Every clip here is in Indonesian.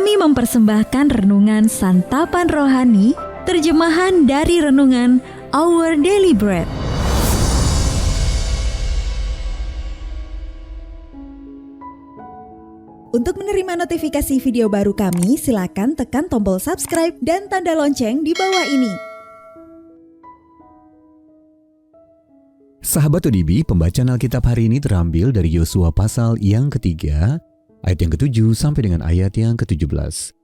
Kami mempersembahkan renungan Santapan Rohani, terjemahan dari renungan Our Daily Bread. Untuk menerima notifikasi video baru kami, silakan tekan tombol subscribe dan tanda lonceng di bawah ini. Sahabat ODB, pembacaan Alkitab hari ini terambil dari Yosua pasal yang ketiga, ayat yang ke-7 sampai dengan ayat yang ke-17.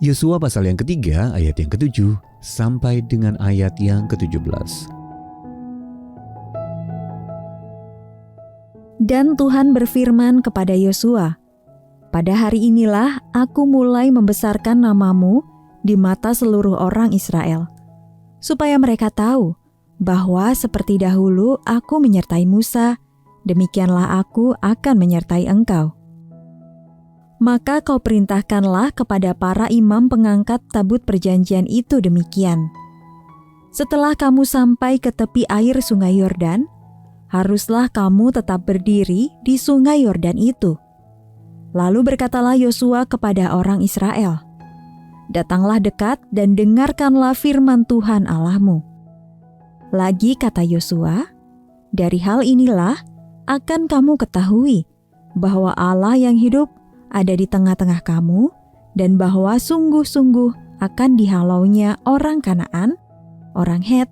Yosua pasal yang ketiga, ayat yang ke-7 sampai dengan ayat yang ke-17. Dan Tuhan berfirman kepada Yosua, "Pada hari inilah aku mulai membesarkan namamu di mata seluruh orang Israel, supaya mereka tahu bahwa seperti dahulu aku menyertai Musa, demikianlah aku akan menyertai engkau. Maka kau perintahkanlah kepada para imam pengangkat tabut perjanjian itu demikian. Setelah kamu sampai ke tepi air sungai Yordan, haruslah kamu tetap berdiri di sungai Yordan itu. Lalu berkatalah Yosua kepada orang Israel, datanglah dekat dan dengarkanlah firman Tuhan Allahmu. Lagi kata Yosua, dari hal inilah akan kamu ketahui bahwa Allah yang hidup ada di tengah-tengah kamu dan bahwa sungguh-sungguh akan dihalaunya orang Kanaan, orang Het,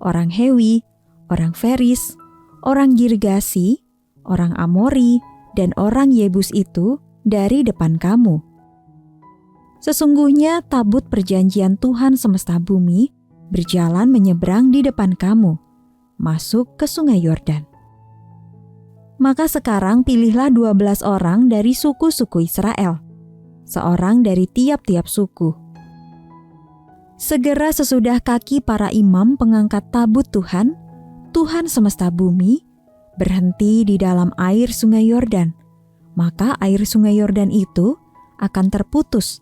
orang Hewi, orang Feris, orang Girgasi, orang Amori, dan orang Yebus itu dari depan kamu. Sesungguhnya tabut perjanjian Tuhan semesta bumi berjalan menyeberang di depan kamu, masuk ke sungai Yordan. Maka sekarang pilihlah 12 orang dari suku-suku Israel, seorang dari tiap-tiap suku. Segera sesudah kaki para imam pengangkat tabut Tuhan, Tuhan semesta bumi, berhenti di dalam air sungai Yordan, maka air sungai Yordan itu akan terputus.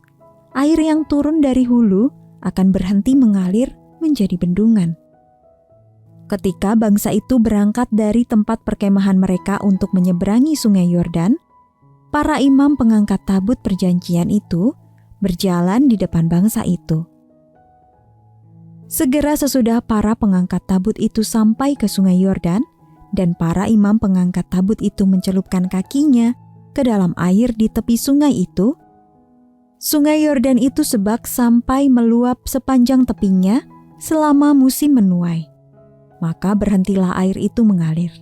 Air yang turun dari hulu akan berhenti mengalir menjadi bendungan. Ketika bangsa itu berangkat dari tempat perkemahan mereka untuk menyeberangi sungai Yordan, para imam pengangkat tabut perjanjian itu berjalan di depan bangsa itu. Segera sesudah para pengangkat tabut itu sampai ke sungai Yordan, dan para imam pengangkat tabut itu mencelupkan kakinya ke dalam air di tepi sungai itu, sungai Yordan itu sebak sampai meluap sepanjang tepinya selama musim menuai. Maka berhentilah air itu mengalir.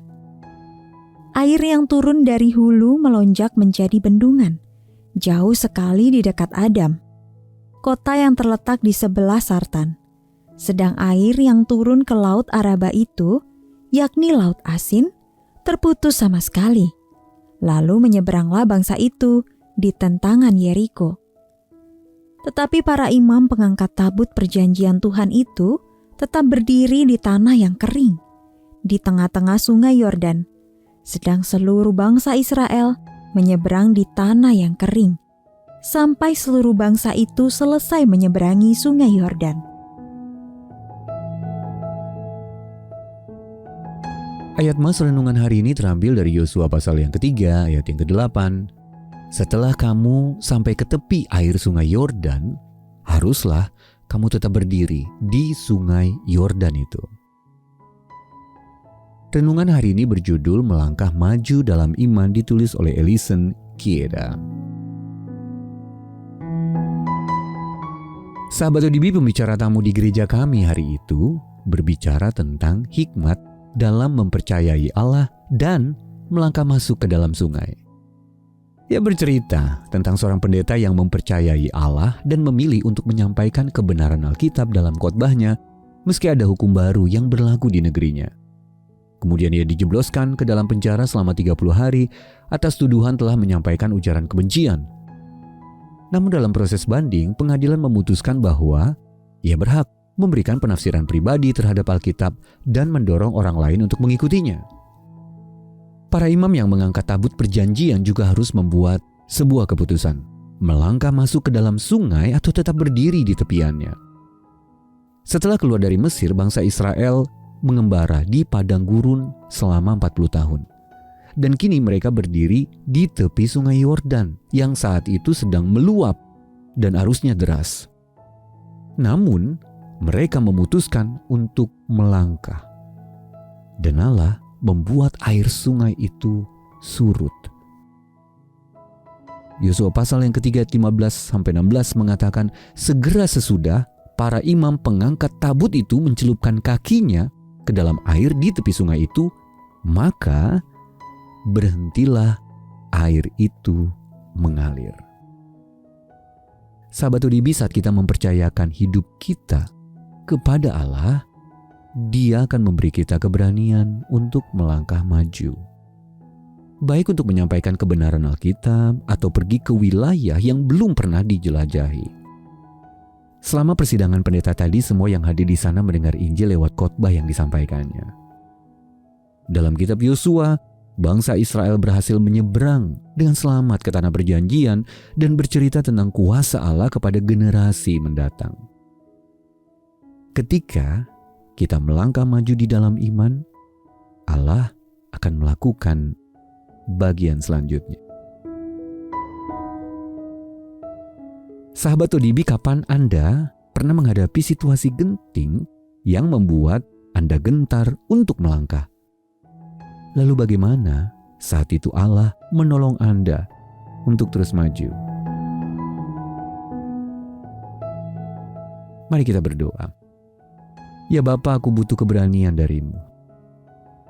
Air yang turun dari hulu melonjak menjadi bendungan, jauh sekali di dekat Adam, kota yang terletak di sebelah Sartan. Sedang air yang turun ke laut Araba itu, yakni laut asin, terputus sama sekali. Lalu menyeberanglah bangsa itu di tentangan Yeriko. Tetapi para imam pengangkat tabut perjanjian Tuhan itu tetap berdiri di tanah yang kering, di tengah-tengah sungai Yordan, sedang seluruh bangsa Israel menyeberang di tanah yang kering, sampai seluruh bangsa itu selesai menyeberangi sungai Yordan. Ayat mas renungan hari ini terambil dari Yosua pasal yang ketiga, ayat yang ke-8. Setelah kamu sampai ke tepi air sungai Yordan, haruslah kamu tetap berdiri di sungai Yordan itu. Renungan hari ini berjudul Melangkah Maju Dalam Iman, ditulis oleh Ellison Kieda. Sahabat ODB, pembicara tamu di gereja kami hari itu berbicara tentang hikmat dalam mempercayai Allah dan melangkah masuk ke dalam sungai. Ia bercerita tentang seorang pendeta yang mempercayai Allah dan memilih untuk menyampaikan kebenaran Alkitab dalam khotbahnya meski ada hukum baru yang berlaku di negerinya. Kemudian ia dijebloskan ke dalam penjara selama 30 hari atas tuduhan telah menyampaikan ujaran kebencian. Namun dalam proses banding, pengadilan memutuskan bahwa ia berhak memberikan penafsiran pribadi terhadap Alkitab dan mendorong orang lain untuk mengikutinya. Para imam yang mengangkat tabut perjanjian juga harus membuat sebuah keputusan, melangkah masuk ke dalam sungai atau tetap berdiri di tepiannya. Setelah keluar dari Mesir, bangsa Israel mengembara di padang gurun selama 40 tahun. Dan kini mereka berdiri di tepi sungai Yordan yang saat itu sedang meluap dan arusnya deras. Namun mereka memutuskan untuk melangkah. Dan Allah membuat air sungai itu surut. Yosua pasal yang ketiga 15-16 mengatakan, segera sesudah para imam pengangkat tabut itu mencelupkan kakinya ke dalam air di tepi sungai itu, maka berhentilah air itu mengalir. Sahabat ODB, saat kita mempercayakan hidup kita kepada Allah, Dia akan memberi kita keberanian untuk melangkah maju. Baik untuk menyampaikan kebenaran Alkitab atau pergi ke wilayah yang belum pernah dijelajahi. Selama persidangan pendeta tadi, semua yang hadir di sana mendengar Injil lewat khotbah yang disampaikannya. Dalam kitab Yosua, bangsa Israel berhasil menyeberang dengan selamat ke tanah perjanjian dan bercerita tentang kuasa Allah kepada generasi mendatang. Ketika kita melangkah maju di dalam iman, Allah akan melakukan bagian selanjutnya. Sahabat ODB, kapan Anda pernah menghadapi situasi genting yang membuat Anda gentar untuk melangkah? Lalu bagaimana saat itu Allah menolong Anda untuk terus maju? Mari kita berdoa. Ya Bapa, aku butuh keberanian dari-Mu.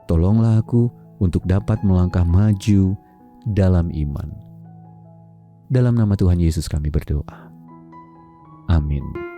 Tolonglah aku untuk dapat melangkah maju dalam iman. Dalam nama Tuhan Yesus kami berdoa. Amin.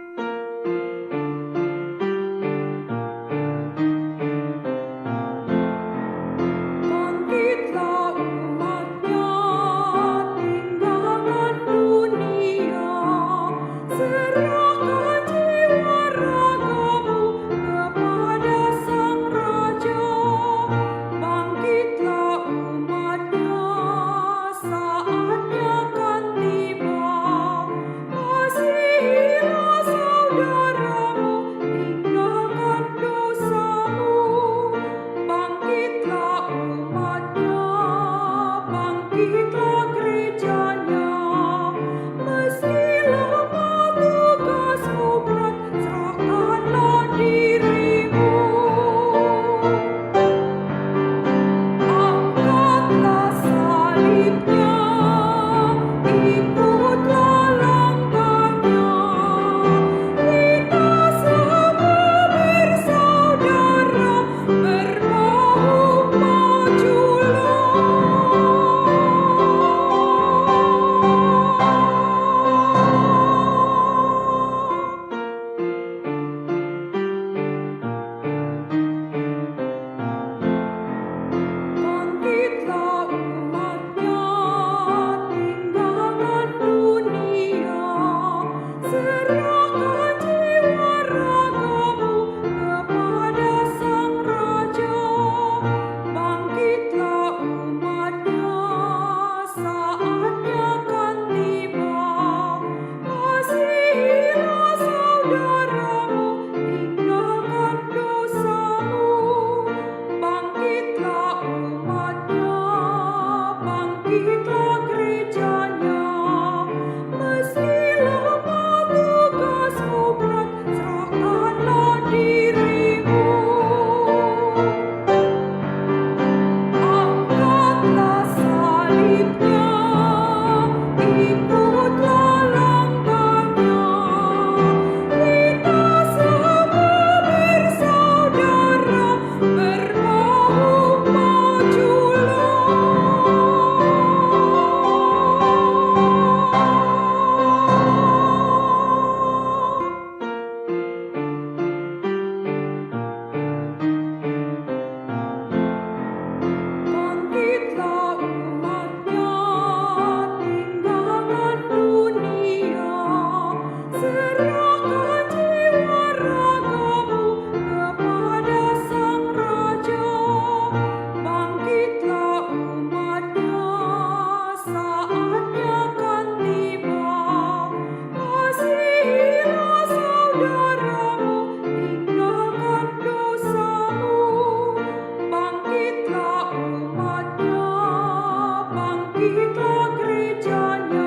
bangkitlah gerejanya.